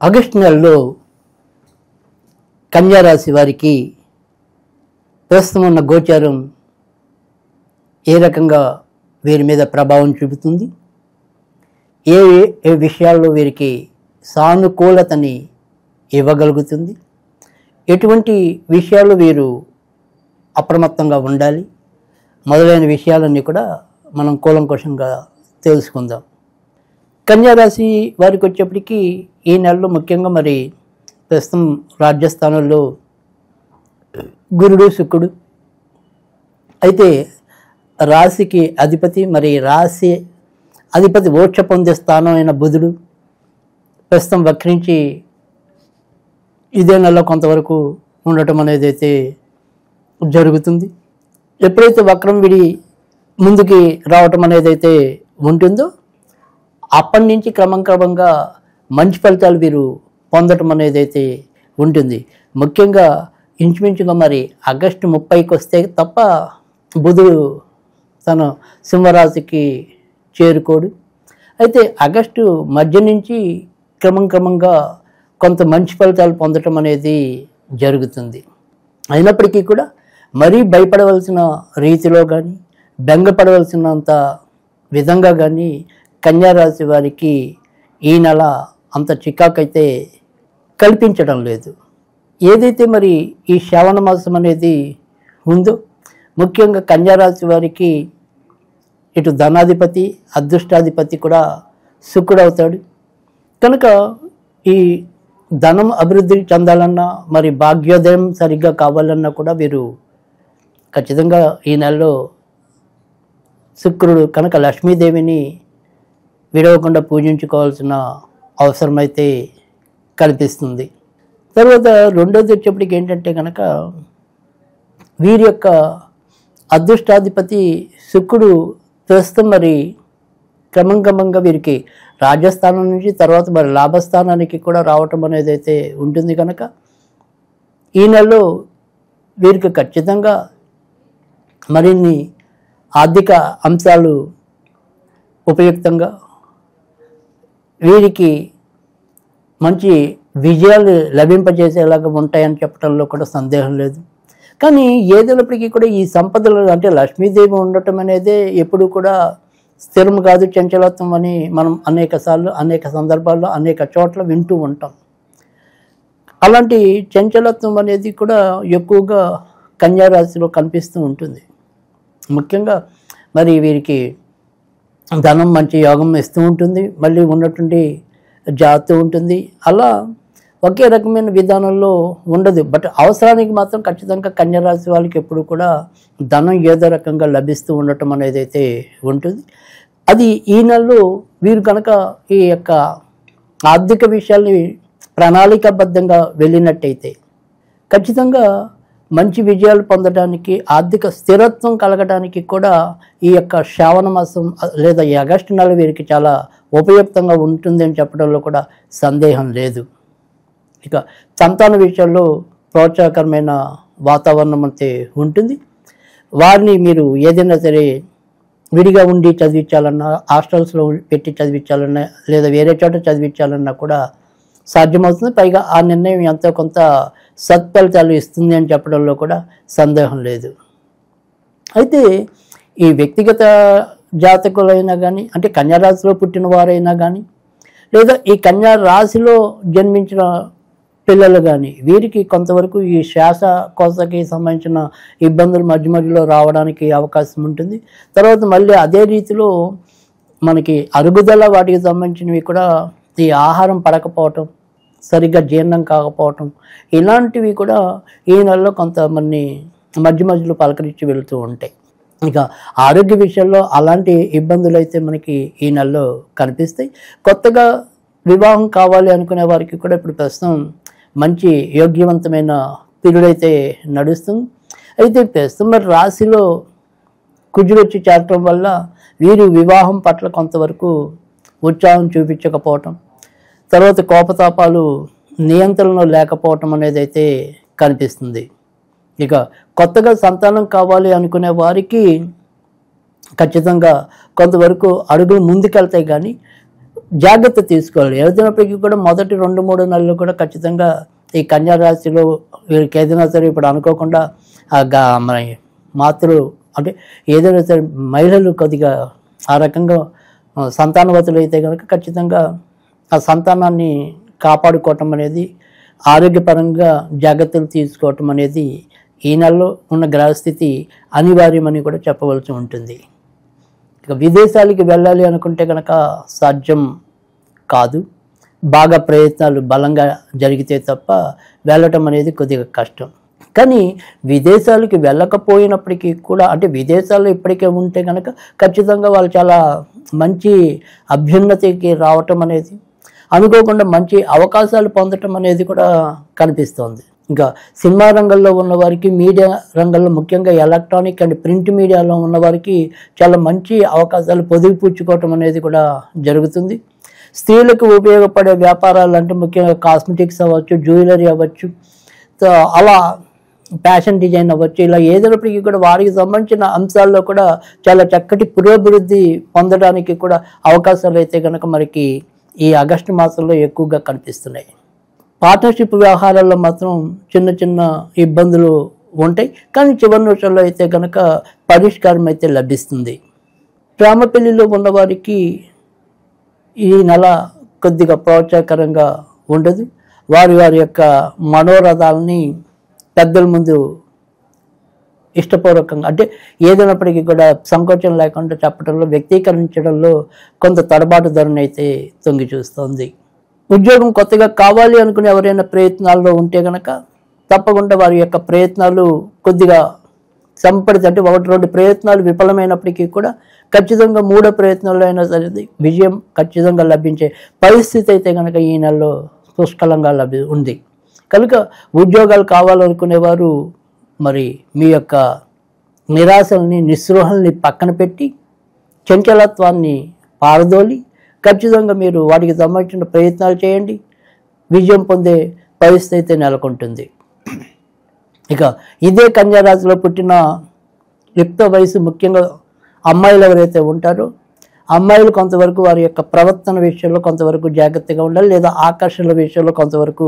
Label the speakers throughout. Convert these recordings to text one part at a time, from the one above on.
Speaker 1: August నెలలో కన్యా రాశి వారికి ప్రస్తుతం ఉన్న గోచారం ఏ రకంగా వీరి మీద ప్రభావం చూపుతుంది, ఏ ఏ విషయాల్లో వీరికి సానుకూలతని ఇవ్వగలుగుతుంది, ఎటువంటి విషయాలు వీరు అప్రమత్తంగా ఉండాలి మొదలైన విషయాలన్నీ కూడా మనం కూలంకషంగా తెలుసుకుందాం. కన్యారాశి వారికి వచ్చేప్పటికీ ఈ నెలలో ముఖ్యంగా మరి ప్రస్తుతం రాజ్యస్థానంలో గురుడు శుక్రుడు అయితే రాశికి అధిపతి, మరి రాశి అధిపతి మోక్ష పొందే స్థానం అయిన బుధుడు ప్రస్తుతం వక్రించి ఇదే నెలలో కొంతవరకు ఉండటం అనేది అయితే జరుగుతుంది. ఎప్పుడైతే వక్రం విడి ముందుకి రావటం అనేది అయితే ఉంటుందో అప్పటి నుంచి క్రమంగా మంచి ఫలితాలు వీరు పొందటం అనేది అయితే ఉంటుంది. ముఖ్యంగా ఇంచుమించుగా మరి ఆగస్టు 30కి వస్తే తప్ప బుధుడు తన సింహరాశికి చేరుకోడు. అయితే ఆగస్టు మధ్య నుంచి క్రమంగా కొంత మంచి ఫలితాలు పొందటం అనేది జరుగుతుంది. అయినప్పటికీ కూడా మరీ భయపడవలసిన రీతిలో కానీ బెంగపడవలసినంత విధంగా కానీ కన్యారాశి వారికి ఈ నెల అంత చికాకైతే కల్పించడం లేదు. ఏదైతే మరి ఈ శ్రావణ మాసం అనేది ఉందో ముఖ్యంగా కన్యారాశి వారికి ఇటు ధనాధిపతి అదృష్టాధిపతి కూడా శుక్రుడు అవుతాడు. కనుక ఈ ధనం అభివృద్ధి చెందాలన్నా మరి భాగ్యోదయం సరిగ్గా కావాలన్నా కూడా వీరు ఖచ్చితంగా ఈ నెలలో శుక్రుడు కనుక లక్ష్మీదేవిని విడవకుండా పూజించుకోవాల్సిన అవసరం అయితే కనిపిస్తుంది. తర్వాత రెండోది వచ్చేప్పటికి ఏంటంటే కనుక వీరి యొక్క అదృష్టాధిపతి శుక్రుడు ప్రస్తుతం మరి క్రమంగా వీరికి రాజస్థానం నుంచి తర్వాత మరి లాభస్థానానికి కూడా రావటం అనేది అయితే ఉంటుంది. కనుక ఈ నెలలో వీరికి ఖచ్చితంగా మరిన్ని ఆర్థిక అంశాలు ఉపయుక్తంగా వీరికి మంచి విజయాలు లభింపజేసేలాగా ఉంటాయని చెప్పడంలో కూడా సందేహం లేదు. కానీ ఏదైనప్పటికీ కూడా ఈ సంపదలు అంటే లక్ష్మీదేవి ఉండటం అనేది ఎప్పుడు కూడా స్థిరం కాదు, చంచలత్వం అని మనం అనేక సందర్భాల్లో అనేక చోట్ల వింటూ ఉంటాం. అలాంటి చంచలత్వం అనేది కూడా ఎక్కువగా కన్యారాశిలో కనిపిస్తూ ఉంటుంది. ముఖ్యంగా మరి వీరికి ధనం మంచి యోగం ఇస్తూ ఉంటుంది, మళ్ళీ ఉన్నటువంటి జాతు ఉంటుంది. అలా ఒకే రకమైన విధానంలో ఉండదు. బట్ అవసరానికి మాత్రం ఖచ్చితంగా కన్యారాశి వాళ్ళకి ఎప్పుడు కూడా ధనం ఏదో రకంగా లభిస్తూ ఉండటం అనేది అయితే ఉంటుంది. అది ఈ నెలలో వీరు కనుక ఈ యొక్క ఆర్థిక విషయాల్ని ప్రణాళికాబద్ధంగా వెళ్ళినట్టయితే ఖచ్చితంగా మంచి విజయాలు పొందడానికి ఆర్థిక స్థిరత్వం కలగడానికి కూడా ఈ యొక్క శ్రావణ మాసం లేదా ఈ ఆగస్టు నెల వీరికి చాలా ఉపయుక్తంగా ఉంటుంది అని చెప్పడంలో కూడా సందేహం లేదు. ఇక సంతాన విషయాల్లో ప్రోత్సాహకరమైన వాతావరణం అయితే ఉంటుంది. వారిని మీరు ఏదైనా సరే విడిగా ఉండి చదివించాలన్నా, హాస్టల్స్లో పెట్టి చదివించాలన్నా లేదా వేరే చోట చదివించాలన్నా కూడా సాధ్యమవుతుంది. పైగా ఆ నిర్ణయం ఎంతో కొంత సత్ఫలితాలు ఇస్తుంది అని చెప్పడంలో కూడా సందేహం లేదు. అయితే ఈ వ్యక్తిగత జాతకులైనా కానీ అంటే కన్యారాశిలో పుట్టిన వారైనా కానీ లేదా ఈ కన్యా రాశిలో జన్మించిన పిల్లలు కానీ వీరికి కొంతవరకు ఈ శ్వాసకోశకి సంబంధించిన ఇబ్బందులు మధ్యలో రావడానికి అవకాశం ఉంటుంది. తర్వాత మళ్ళీ అదే రీతిలో మనకి అరుగుదల వాటికి సంబంధించినవి కూడా ఈ ఆహారం పడకపోవటం, సరిగ్గా జీర్ణం కాకపోవటం ఇలాంటివి కూడా ఈ నెలలో కొంతమంది మధ్యలో పలకరించి వెళుతూ ఉంటాయి. ఇక ఆరోగ్య విషయంలో అలాంటి ఇబ్బందులు అయితే మనకి ఈ నెలలో కనిపిస్తాయి. కొత్తగా వివాహం కావాలి అనుకునే వారికి కూడా ఇప్పుడు ప్రస్తుతం మంచి యోగ్యవంతమైన పీరియడ్ అయితే నడుస్తుంది. అయితే ప్రస్తుతం మరి రాశిలో కుజుడు వచ్చి చేరటం వల్ల వీరు వివాహం పట్ల కొంతవరకు ఉత్సాహం చూపించకపోవటం, తర్వాత కోపతాపాలు నియంత్రణలో లేకపోవటం అనేది అయితే కనిపిస్తుంది. ఇక కొత్తగా సంతానం కావాలి అనుకునే వారికి ఖచ్చితంగా కొంతవరకు అడుగులు ముందుకెళ్తాయి. కానీ జాగ్రత్త తీసుకోవాలి. ఏదైనప్పటికీ కూడా మొదటి 2-3 నెలలు కూడా ఖచ్చితంగా ఈ కన్యా రాశిలో వీరికి ఏదైనా సరే ఇప్పుడు అనుకోకుండా మన మాతృ అంటే ఏదైనా సరే మహిళలు కొద్దిగా ఆ రకంగా సంతానవతులు అయితే కనుక ఖచ్చితంగా ఆ సంతానాన్ని కాపాడుకోవటం అనేది, ఆరోగ్యపరంగా జాగ్రత్తలు తీసుకోవటం అనేది ఈ నెలలో ఉన్న గ్రహస్థితి అనివార్యమని కూడా చెప్పవలసి ఉంటుంది. ఇక విదేశాలకి వెళ్ళాలి అనుకుంటే కనుక సాధ్యం కాదు. బాగా ప్రయత్నాలు బలంగా జరిగితే తప్ప వెళ్ళటం అనేది కొద్దిగా కష్టం. కానీ విదేశాలకి వెళ్ళకపోయినప్పటికీ కూడా అంటే విదేశాల్లో ఇప్పటికే ఉంటే కనుక ఖచ్చితంగా వాళ్ళు చాలా మంచి అభ్యున్నతికి రావటం అనేది, అనుకోకుండా మంచి అవకాశాలు పొందటం అనేది కూడా కనిపిస్తోంది. ఇంకా సినిమా రంగంలో ఉన్నవారికి, మీడియా రంగంలో ముఖ్యంగా ఎలక్ట్రానిక్ అండ్ ప్రింట్ మీడియాలో ఉన్నవారికి చాలా మంచి అవకాశాలు పొదిగిపుచ్చుకోవటం అనేది కూడా జరుగుతుంది. స్త్రీలకు ఉపయోగపడే వ్యాపారాలు అంటే ముఖ్యంగా కాస్మెటిక్స్ అవ్వచ్చు, జ్యువెలరీ అవ్వచ్చు, అలా ఫ్యాషన్ డిజైన్ అవ్వచ్చు, ఇలా ఏదైనప్పటికీ కూడా వారికి సంబంధించిన అంశాల్లో కూడా చాలా చక్కటి పురోభివృద్ధి పొందడానికి కూడా అవకాశాలు అయితే కనుక మనకి ఈ ఆగస్టు మాసంలో ఎక్కువగా కనిపిస్తున్నాయి. పార్ట్నర్షిప్ వ్యవహారాల్లో మాత్రం చిన్న చిన్న ఇబ్బందులు ఉంటాయి, కానీ చివరి నిమిషంలో అయితే కనుక పరిష్కారం అయితే లభిస్తుంది. ప్రేమ పెళ్లిలో ఉన్నవారికి ఈ నెల కొద్దిగా ప్రోత్సాహకరంగా ఉండదు. వారి వారి యొక్క మనోరథాలని పెద్దల ముందు ఇష్టపూర్వకంగా అంటే ఏదైనప్పటికీ కూడా సంకోచం లేకుండా చెప్పడంలో, వ్యక్తీకరించడంలో కొంత తడబాటు ధరను అయితే తొంగి చూస్తోంది. ఉద్యోగం కొత్తగా కావాలి అనుకునే ఎవరైనా ప్రయత్నాల్లో ఉంటే కనుక తప్పకుండా వారి యొక్క ప్రయత్నాలు కొద్దిగా సంపడితే అంటే 1-2 ప్రయత్నాలు విఫలమైనప్పటికీ కూడా ఖచ్చితంగా 3వ ప్రయత్నంలో అయినా సరే విజయం ఖచ్చితంగా లభించే పరిస్థితి అయితే కనుక ఈ నెలలో పుష్కలంగా ఉంది. కనుక ఉద్యోగాలు కావాలనుకునేవారు మరి మీ యొక్క నిరాశల్ని, నిస్పృహల్ని పక్కన పెట్టి చంచలత్వాన్ని పారదోలి ఖచ్చితంగా మీరు వాటికి సంబంధించిన ప్రయత్నాలు చేయండి. విజయం పొందే పరిస్థితి అయితే నెలకొంటుంది. ఇక ఇదే కన్యా రాశిలో పుట్టిన యుక్త వయసు ముఖ్యంగా అమ్మాయిలు ఎవరైతే ఉంటారో అమ్మాయిలు కొంతవరకు వారి యొక్క ప్రవర్తన విషయంలో కొంతవరకు జాగ్రత్తగా ఉండాలి, లేదా ఆకర్షణల విషయంలో కొంతవరకు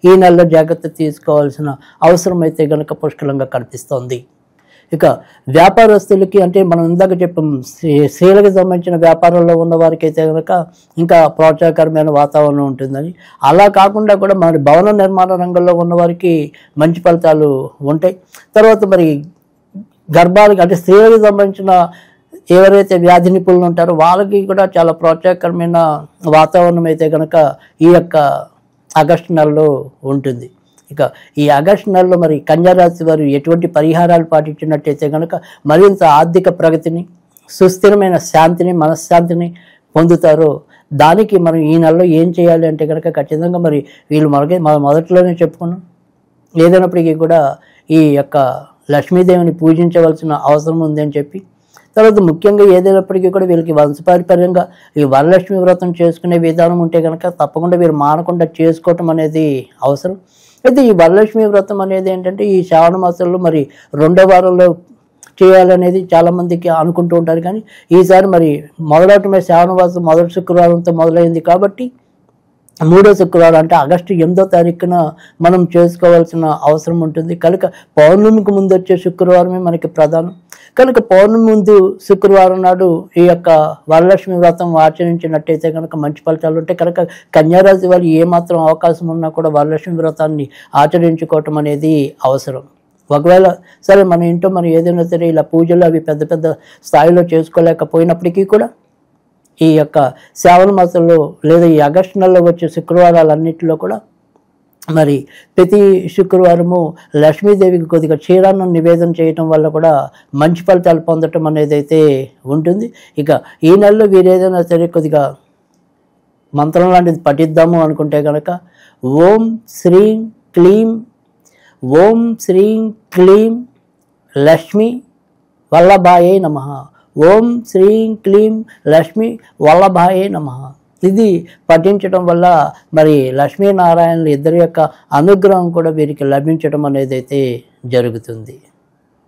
Speaker 1: ఈ నెలలో జాగ్రత్త తీసుకోవాల్సిన అవసరం అయితే కనుక పుష్కలంగా కనిపిస్తోంది. ఇక వ్యాపారస్తులకి అంటే మనం ఇందాక చెప్పాం స్త్రీలకు సంబంధించిన వ్యాపారంలో ఉన్న వారికి అయితే కనుక ఇంకా ప్రోత్సాహకరమైన వాతావరణం ఉంటుందని, అలా కాకుండా కూడా మన భవన నిర్మాణ రంగంలో ఉన్నవారికి మంచి ఫలితాలు ఉంటాయి. తర్వాత మరి గర్భాలకి అంటే స్త్రీలకు సంబంధించిన ఎవరైతే వ్యాధి నిపుణులు ఉంటారో వాళ్ళకి కూడా చాలా ప్రోత్సాహకరమైన వాతావరణం అయితే కనుక ఈ యొక్క ఆగస్టు నెలలో ఉంటుంది. ఇక ఈ ఆగస్టు నెలలో మరి కన్యా రాశి వారు ఎటువంటి పరిహారాలు పాటించినట్టయితే కనుక మరింత ఆర్థిక ప్రగతిని, సుస్థిరమైన శాంతిని, మనశ్శాంతిని పొందుతారో దానికి మనం ఈ నెలలో ఏం చేయాలి అంటే కనుక ఖచ్చితంగా మరి వీళ్ళు మొదట్లోనే చెప్పుకున్నాం, ఏదైనప్పటికీ కూడా ఈ యొక్క లక్ష్మీదేవిని పూజించవలసిన అవసరం ఉంది అని చెప్పి, తర్వాత ముఖ్యంగా ఏదైనప్పటికీ కూడా వీళ్ళకి వంశపారంపర్యంగా ఈ వరలక్ష్మి వ్రతం చేసుకునే విధానం ఉంటే కనుక తప్పకుండా వీరు మానకుండా చేసుకోవటం అనేది అవసరం. అయితే ఈ వరలక్ష్మి వ్రతం అనేది ఏంటంటే ఈ శ్రావణ మాసంలో మరి 2వ వారంలో చేయాలనేది చాలామందికి అనుకుంటూ ఉంటారు, కానీ ఈసారి మరి మొదలవటమే శ్రావణ మాసం మొదటి శుక్రవారంతో మొదలైంది కాబట్టి 3వ శుక్రవారం అంటే ఆగస్టు 8వ తారీఖున మనం చేసుకోవాల్సిన అవసరం ఉంటుంది. కనుక పౌర్ణమికి ముందు వచ్చే శుక్రవారమే మనకి ప్రధానం. కనుక పౌర్ణమి ముందు శుక్రవారం నాడు ఈ యొక్క వరలక్ష్మి వ్రతం ఆచరించినట్టయితే కనుక మంచి ఫలితాలు ఉంటాయి. కనుక కన్యారాశి వారు ఏమాత్రం అవకాశం ఉన్నా కూడా వరలక్ష్మి వ్రతాన్ని ఆచరించుకోవటం అనేది అవసరం. ఒకవేళ సరే మన ఇంట్లో మనం ఏదైనా సరే ఇలా పూజలు అవి పెద్ద పెద్ద స్థాయిలో చేసుకోలేకపోయినప్పటికీ కూడా ఈ యొక్క శ్రావణ మాసంలో లేదా ఈ ఆగస్టు నెలలో వచ్చే శుక్రవారాలన్నింటిలో కూడా మరి ప్రతి శుక్రవారము లక్ష్మీదేవికి కొద్దిగా క్షీరాన్నం నివేదన చేయటం వల్ల కూడా మంచి ఫలితాలు పొందటం అనేది అయితే ఉంటుంది. ఇక ఈ నెలలో వీరు ఏదైనా సరే కొద్దిగా మంత్రం లాంటిది పఠిద్దాము అనుకుంటే కనుక ఓం శ్రీం క్లీం లక్ష్మీ వల్లభాయే నమః, ఓం శ్రీం క్లీం లక్ష్మీ వల్లభాయే నమః. ఇది పఠించడం వల్ల మరి లక్ష్మీనారాయణులు ఇద్దరి యొక్క అనుగ్రహం కూడా వీరికి లభించడం అనేది అయితే జరుగుతుంది.